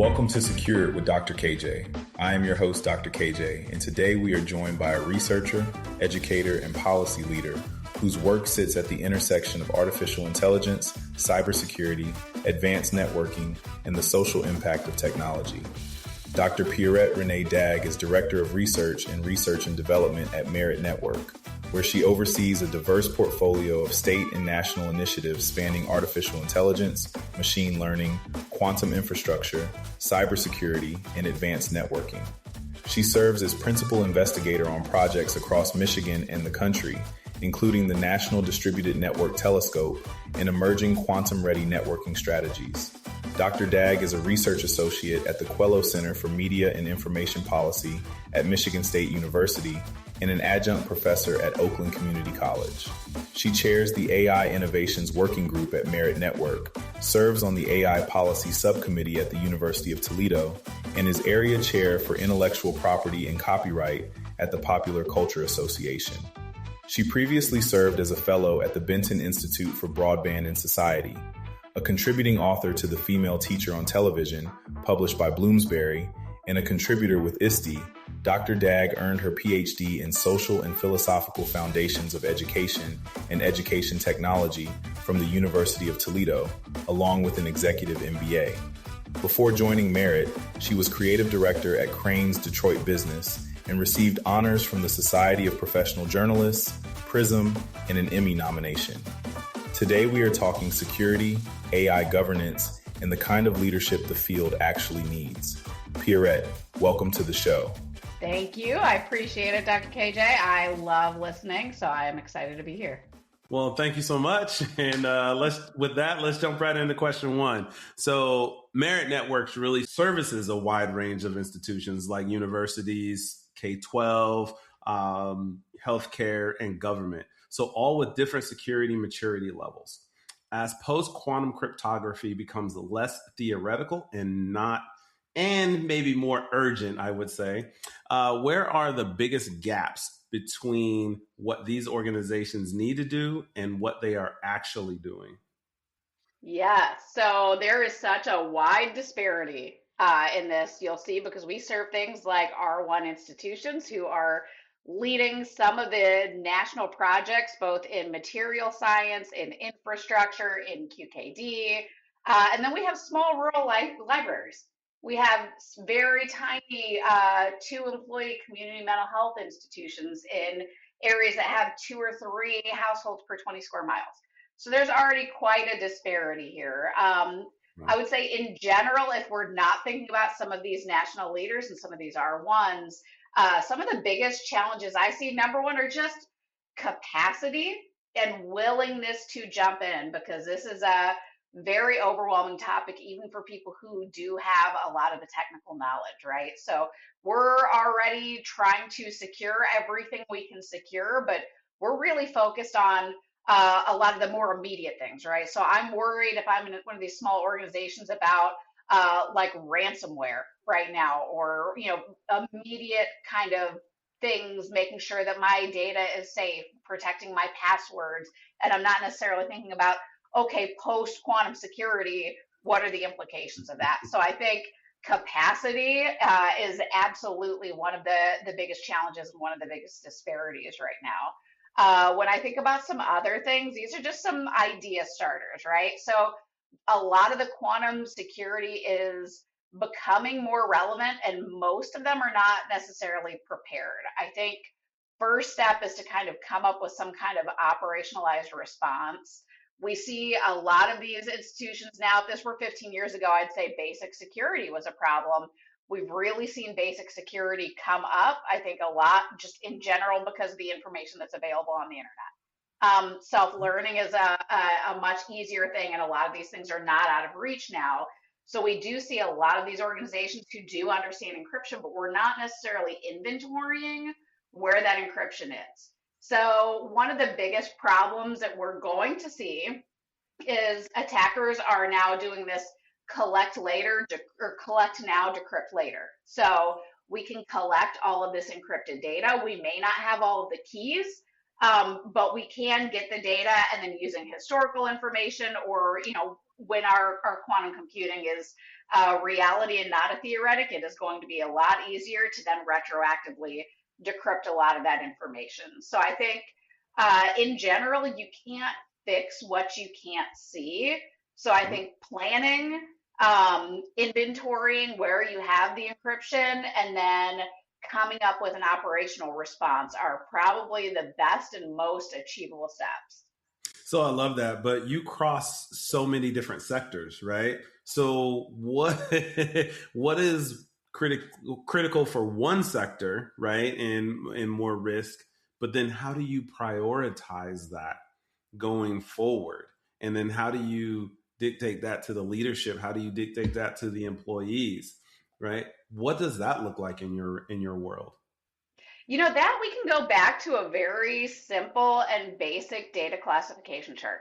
Welcome to Secure with Dr. KJ. I am your host, Dr. KJ, and today we are joined by a researcher, educator, and policy leader whose work sits at the intersection of artificial intelligence, cybersecurity, advanced networking, and the social impact of technology. Dr. Pierrette Renée Dagg is Director of Research and Development at Merit Network, where she oversees a diverse portfolio of state and national initiatives spanning artificial intelligence, machine learning, quantum infrastructure, cybersecurity, and advanced networking. She serves as principal investigator on projects across Michigan and the country, including the National Distributed Network Telescope and emerging quantum-ready networking strategies. Dr. Dagg is a research associate at the Quello Center for Media and Information Policy at Michigan State University and an adjunct professor at Oakland Community College. She chairs the AI Innovations Working Group at Merit Network, serves on the AI Policy Subcommittee at the University of Toledo, and is area chair for intellectual property and copyright at the Popular Culture Association. She previously served as a fellow at the Benton Institute for Broadband and Society, a contributing author to The Female Teacher on Television, published by Bloomsbury, and a contributor with ISTE. Dr. Dagg earned her PhD in Social and Philosophical Foundations of Education and Education Technology from the University of Toledo, along with an executive MBA. Before joining Merit, she was creative director at Crane's Detroit Business and received honors from the Society of Professional Journalists, PRISM, and an Emmy nomination. Today we are talking security, AI governance, and the kind of leadership the field actually needs. Pierrette, welcome to the show. Thank you. I appreciate it, Dr. KJ. I love listening, so I am excited to be here. Well, thank you so much. And let's jump right into question one. So Merit Networks really services a wide range of institutions like universities, K-12, healthcare, and government. So all with different security maturity levels. As post-quantum cryptography becomes less theoretical and maybe more urgent, I would say, where are the biggest gaps between what these organizations need to do and what they are actually doing? Yeah, so there is such a wide disparity in this, you'll see, because we serve things like R1 institutions who are leading some of the national projects, both in material science, in infrastructure, in QKD, and then we have small rural libraries. We have very tiny two-employee community mental health institutions in areas that have 2 or 3 households per 20 square miles. So there's already quite a disparity here. I would say in general, if we're not thinking about some of these national leaders and some of these R1s, some of the biggest challenges I see, number one, are just capacity and willingness to jump in, because this is a very overwhelming topic, even for people who do have a lot of the technical knowledge, right? So we're already trying to secure everything we can secure, but we're really focused on a lot of the more immediate things, right? So I'm worried if I'm in one of these small organizations about like ransomware right now, or immediate kind of things, making sure that my data is safe, protecting my passwords, and I'm not necessarily thinking about, okay, post-quantum security, what are the implications of that? So I think capacity is absolutely one of the biggest challenges and one of the biggest disparities right now. When I think about some other things, these are just some idea starters, right? So a lot of the quantum security is becoming more relevant, and most of them are not necessarily prepared. I think first step is to kind of come up with some kind of operationalized response. We see a lot of these institutions now. If this were 15 years ago, I'd say basic security was a problem. We've really seen basic security come up, I think, a lot just in general because of the information that's available on the internet. Self-learning is a much easier thing, and a lot of these things are not out of reach now. So we do see a lot of these organizations who do understand encryption, but we're not necessarily inventorying where that encryption is. So one of the biggest problems that we're going to see is attackers are now doing this collect later or collect now, decrypt later. So we can collect all of this encrypted data. We may not have all of the keys, But we can get the data and then using historical information or, when our quantum computing is reality and not a theoretic, it is going to be a lot easier to then retroactively decrypt a lot of that information. So I think in general, you can't fix what you can't see. So I think planning, inventorying where you have the encryption, and then coming up with an operational response are probably the best and most achievable steps. So I love that, but you cross so many different sectors, right? So what what is critical for one sector, right, and more risk, but then how do you prioritize that going forward? And then how do you dictate that to the leadership? How do you dictate that to the employees, right? What does that look like in your world? That we can go back to a very simple and basic data classification chart.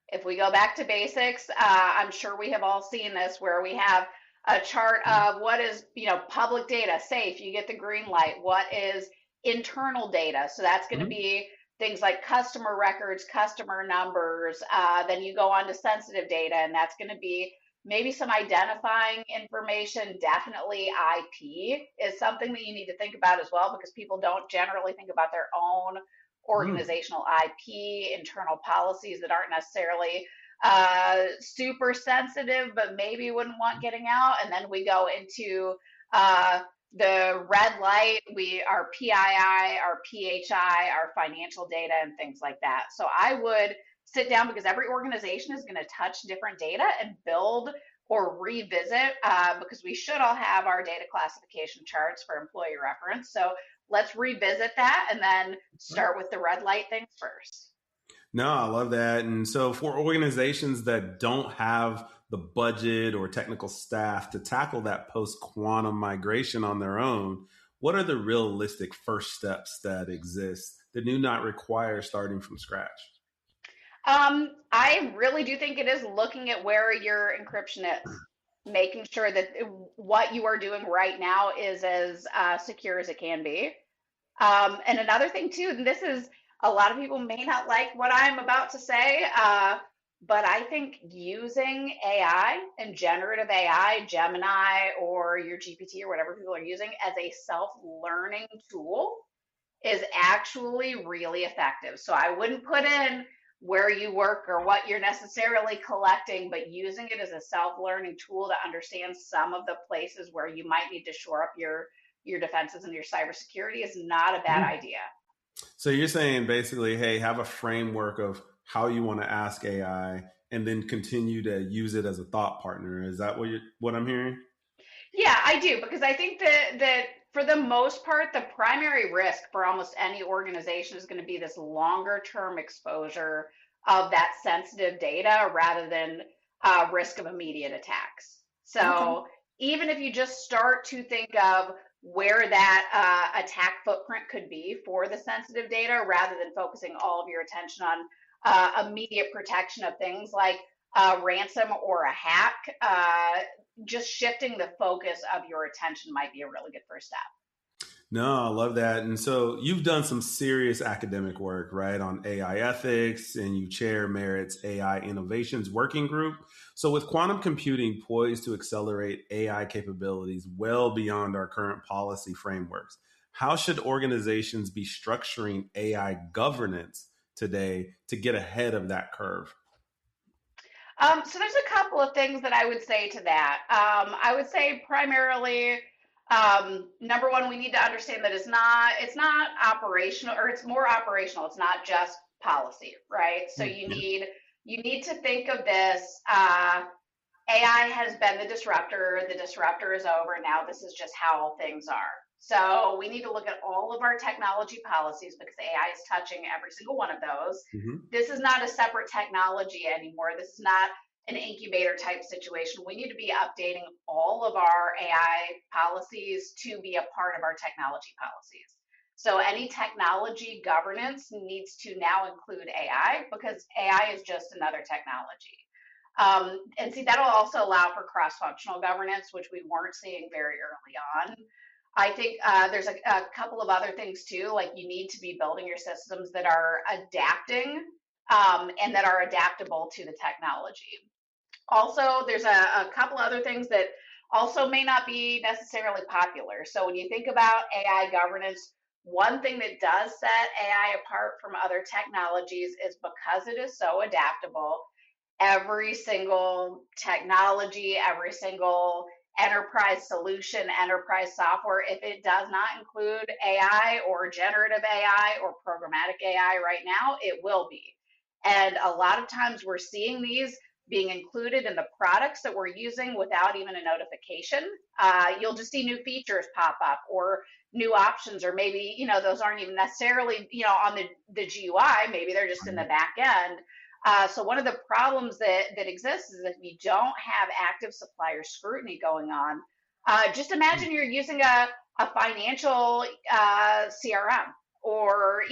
If we go back to basics, I'm sure we have all seen this where we have a chart of what is, public data, safe, you get the green light. What is internal data? So that's going to be things like customer records, customer numbers. Then you go on to sensitive data, and that's going to be maybe some identifying information. Definitely IP is something that you need to think about as well, because people don't generally think about their own organizational IP, internal policies that aren't necessarily super sensitive, but maybe wouldn't want getting out. And then we go into the red light, our PII, our PHI, our financial data, and things like that. So I would sit down, because every organization is going to touch different data and build or revisit, because we should all have our data classification charts for employee reference. So let's revisit that and then start with the red light things first. No, I love that. And so for organizations that don't have the budget or technical staff to tackle that post-quantum migration on their own, what are the realistic first steps that exist that do not require starting from scratch? I really do think it is looking at where your encryption is, making sure that what you are doing right now is as secure as it can be. And another thing too, and this is, a lot of people may not like what I'm about to say, but I think using AI and generative AI, Gemini or your GPT or whatever people are using, as a self-learning tool is actually really effective. So I wouldn't put in where you work or what you're necessarily collecting, but using it as a self-learning tool to understand some of the places where you might need to shore up your defenses and your cybersecurity is not a bad idea. So you're saying basically, hey, have a framework of how you want to ask AI and then continue to use it as a thought partner. Is that what I'm hearing? Yeah, I do, because I think that for the most part, the primary risk for almost any organization is going to be this longer term exposure of that sensitive data rather than risk of immediate attacks. So even if you just start to think of where that attack footprint could be for the sensitive data, rather than focusing all of your attention on immediate protection of things like ransom or a hack, just shifting the focus of your attention might be a really good first step. No, I love that. And so you've done some serious academic work, right, on AI ethics, and you chair Merit's AI Innovations Working Group. So with quantum computing poised to accelerate AI capabilities well beyond our current policy frameworks, how should organizations be structuring AI governance today to get ahead of that curve? So there's a couple of things that I would say to that. I would say primarily, number one, we need to understand that it's not operational, or it's more operational. It's not just policy, right? So you need to think of this. AI has been the disruptor. The disruptor is over. Now this is just how things are. So we need to look at all of our technology policies, because AI is touching every single one of those. This is not a separate technology anymore. This is not an incubator type situation. We need to be updating all of our AI policies to be a part of our technology policies. So any technology governance needs to now include AI, because AI is just another technology. And see, that'll also allow for cross-functional governance, which we weren't seeing very early on. I think there's a couple of other things too, like you need to be building your systems that are adapting and that are adaptable to the technology. Also, there's a couple other things that also may not be necessarily popular. So when you think about AI governance, one thing that does set AI apart from other technologies is because it is so adaptable. Every single technology, every single enterprise solution, enterprise software, if it does not include AI or generative AI or programmatic AI right now, it will be. And a lot of times we're seeing these being included in the products that we're using without even a notification. You'll just see new features pop up or new options, or maybe, those aren't even necessarily, on the GUI, maybe they're just in the back end. So one of the problems that exists is that if you don't have active supplier scrutiny going on, just imagine you're using a financial CRM or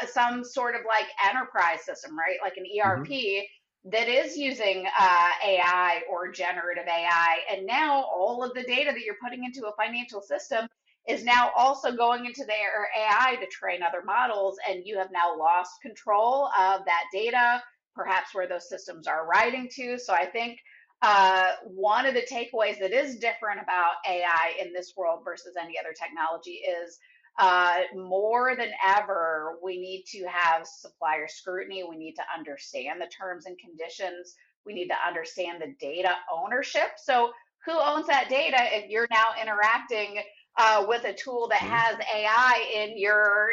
some sort of like enterprise system, right? Like an ERP that is using AI or generative AI. And now all of the data that you're putting into a financial system is now also going into their AI to train other models. And you have now lost control of that data, perhaps where those systems are writing to. So I think one of the takeaways that is different about AI in this world versus any other technology is more than ever, we need to have supplier scrutiny. We need to understand the terms and conditions. We need to understand the data ownership. So who owns that data if you're now interacting with a tool that has AI in your,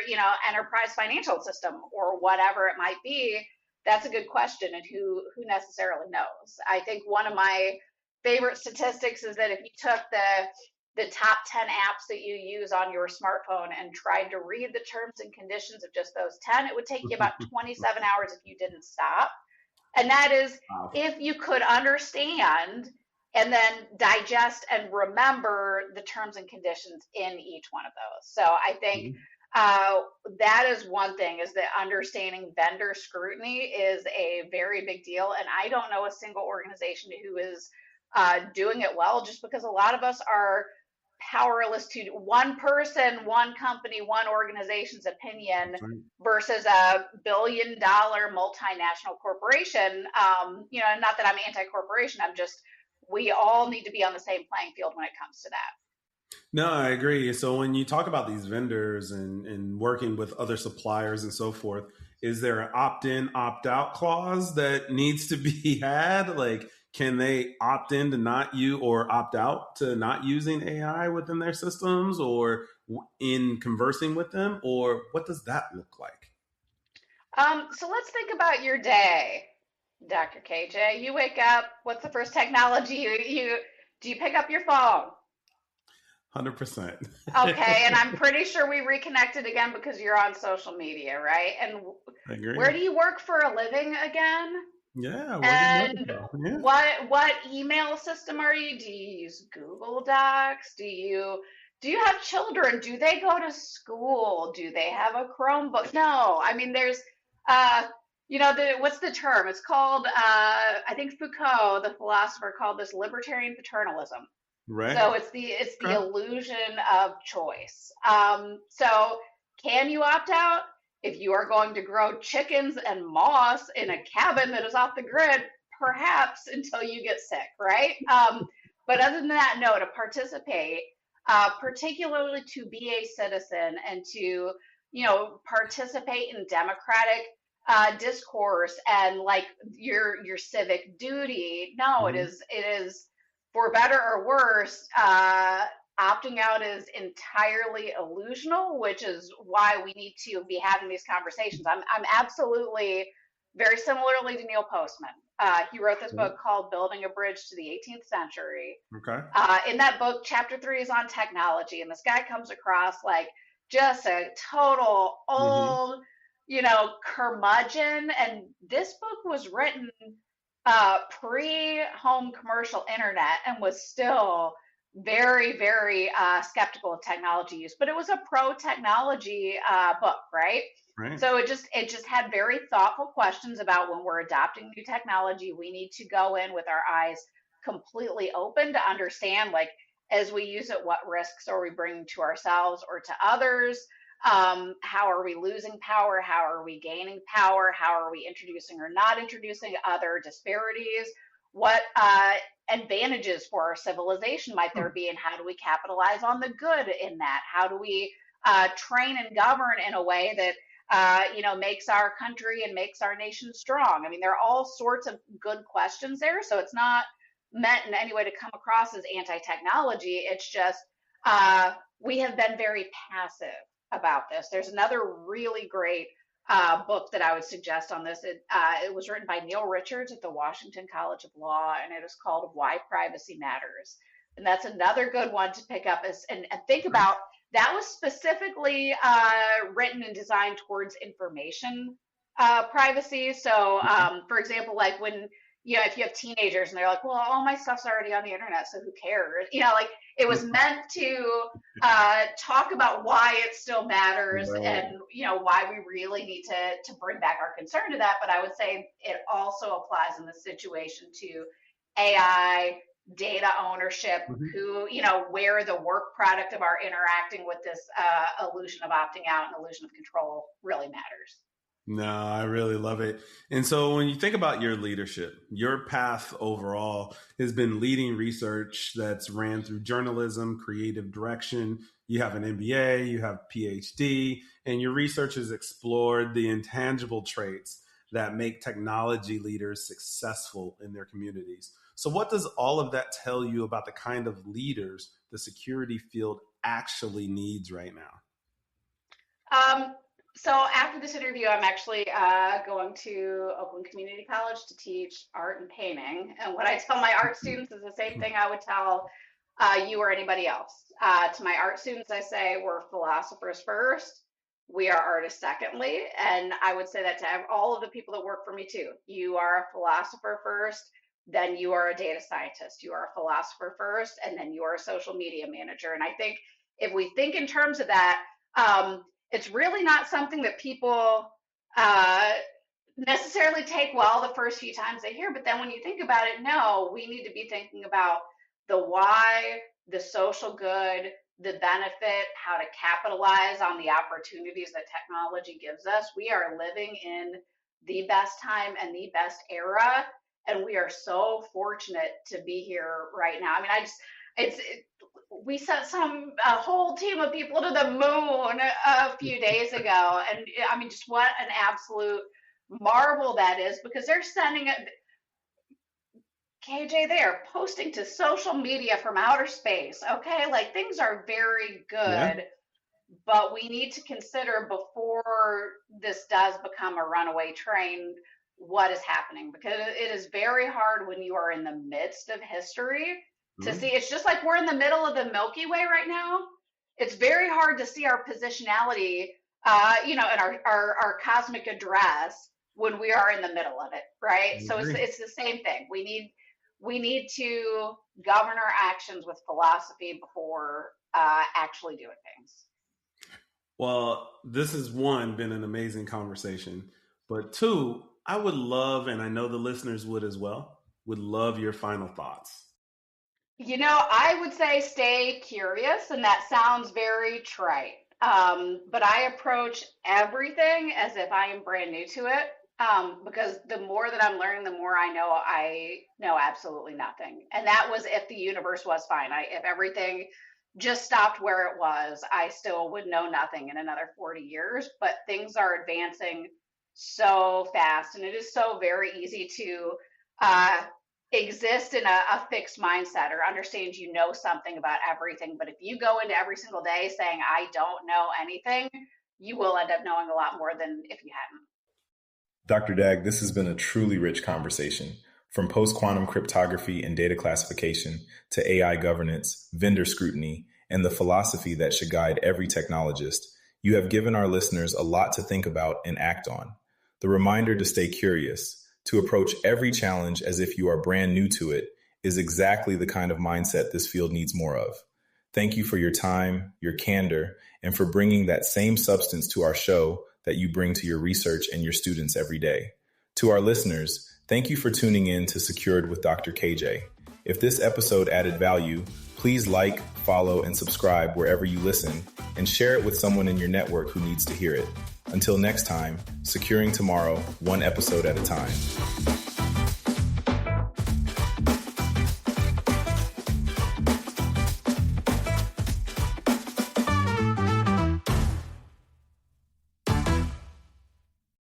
enterprise financial system or whatever it might be? That's a good question, and who necessarily knows? I think one of my favorite statistics is that if you took the top 10 apps that you use on your smartphone and tried to read the terms and conditions of just those 10, it would take you about 27 hours if you didn't stop. And that is if you could understand and then digest and remember the terms and conditions in each one of those. So I think that is one thing, is that understanding vendor scrutiny is a very big deal. And I don't know a single organization who is doing it well, just because a lot of us are powerless to one person, one company, one organization's opinion versus a billion-dollar multinational corporation. Not that I'm anti-corporation. We all need to be on the same playing field when it comes to that. No, I agree. So when you talk about these vendors and working with other suppliers and so forth, is there an opt-in, opt-out clause that needs to be had? Like, can they opt in to not use or opt out to not using AI within their systems or in conversing with them? Or what does that look like? So let's think about your day, Dr. KJ. You wake up, what's the first technology do you pick up your phone? 100%. Okay, and I'm pretty sure we reconnected again because you're on social media, right? And I agree. Where do you work for a living again? Yeah. And what email system are you? Do you use Google Docs? Do you have children? Do they go to school? Do they have a Chromebook? No. I mean, there's what's the term? It's called I think Foucault, the philosopher, called this libertarian paternalism. Right. So it's the illusion of choice. So can you opt out? If you are going to grow chickens and moss in a cabin that is off the grid, perhaps until you get sick, right? But other than that, no, to participate, particularly to be a citizen and to, participate in democratic discourse and like your civic duty. No, it is for better or worse. Opting out is entirely illusional, which is why we need to be having these conversations. I'm absolutely very similarly to Neil Postman. He wrote this book called Building a Bridge to the 18th Century. Okay. In that book, chapter 3 is on technology, and this guy comes across like just a total old, curmudgeon. And this book was written pre-home commercial internet and was still very, very skeptical of technology use, but it was a pro-technology book, right? So it just had very thoughtful questions about when we're adopting new technology, we need to go in with our eyes completely open to understand, like, As we use it, what risks are we bringing to ourselves or to others? How are we losing power? How are we gaining power? How are we introducing or not introducing other disparities? What advantages for our civilization might there be, and how do we capitalize on the good in that? How do we train and govern in a way that makes our country and makes our nation strong? I mean, there are all sorts of good questions there. So it's not meant in any way to come across as anti-technology. It's just we have been very passive about this. There's another really great book that I would suggest on this. It was written by Neil Richards at the Washington College of Law, and it is called Why Privacy Matters. And that's another good one to pick up and think about. That was specifically written and designed towards information privacy. So, for example, like when, if you have teenagers and they're like, well, all my stuff's already on the internet, so who cares? Like it was meant to talk about why it still matters, right, and, why we really need to bring back our concern to that. But I would say it also applies in this situation to AI, data ownership, who, where the work product of our interacting with this illusion of opting out and illusion of control really matters. No, I really love it. And so when you think about your leadership, your path overall has been leading research that's ran through journalism, creative direction. You have an MBA, you have PhD, and your research has explored the intangible traits that make technology leaders successful in their communities. So what does all of that tell you about the kind of leaders the security field actually needs right now? So after this interview, I'm actually going to Oakland Community College to teach art and painting. And what I tell my art students is the same thing I would tell you or anybody else. To my art students, I say we're philosophers first. We are artists secondly. And I would say that to all of the people that work for me too. You are a philosopher first, then you are a data scientist. You are a philosopher first, and then you are a social media manager. And I think if we think in terms of that, it's really not something that people necessarily take well the first few times they hear. But then when you think about it, no, we need to be thinking about the why, the social good, the benefit, how to capitalize on the opportunities that technology gives us. We are living in the best time and the best era, and we are so fortunate to be here right now. I mean, we sent a whole team of people to the moon a few days ago. And I mean, just what an absolute marvel that is, because they're sending it. KJ, they are posting to social media from outer space. Okay. Like things are very good, yeah. But we need to consider before this does become a runaway train, what is happening, because it is very hard when you are in the midst of history to see. It's just like we're in the middle of the Milky Way right now. It's very hard to see our positionality, in our cosmic address when we are in the middle of it, right? So it's the same thing. We need to govern our actions with philosophy before actually doing things. Well, this has been an amazing conversation, but two, I would love, and I know the listeners would as well, would love your final thoughts. I would say stay curious, and that sounds very trite. But I approach everything as if I am brand new to it, because the more that I'm learning, the more I know absolutely nothing. And that was if the universe was finite. If everything just stopped where it was, I still would know nothing in another 40 years. But things are advancing so fast, and it is so very easy to exist in a fixed mindset or understand you know something about everything. But if you go into every single day saying I don't know anything, you will end up knowing a lot more than if you hadn't. Dr. Dagg, this has been a truly rich conversation. From post-quantum cryptography and data classification to AI governance, vendor scrutiny, and the philosophy that should guide every technologist, you have given our listeners a lot to think about and act on. The reminder to stay curious, to approach every challenge as if you are brand new to it, is exactly the kind of mindset this field needs more of. Thank you for your time, your candor, and for bringing that same substance to our show that you bring to your research and your students every day. To our listeners, thank you for tuning in to Secured with Dr. KJ. If this episode added value, Please like, follow, and subscribe wherever you listen, and share it with someone in your network who needs to hear it. Until next time, securing tomorrow, one episode at a time.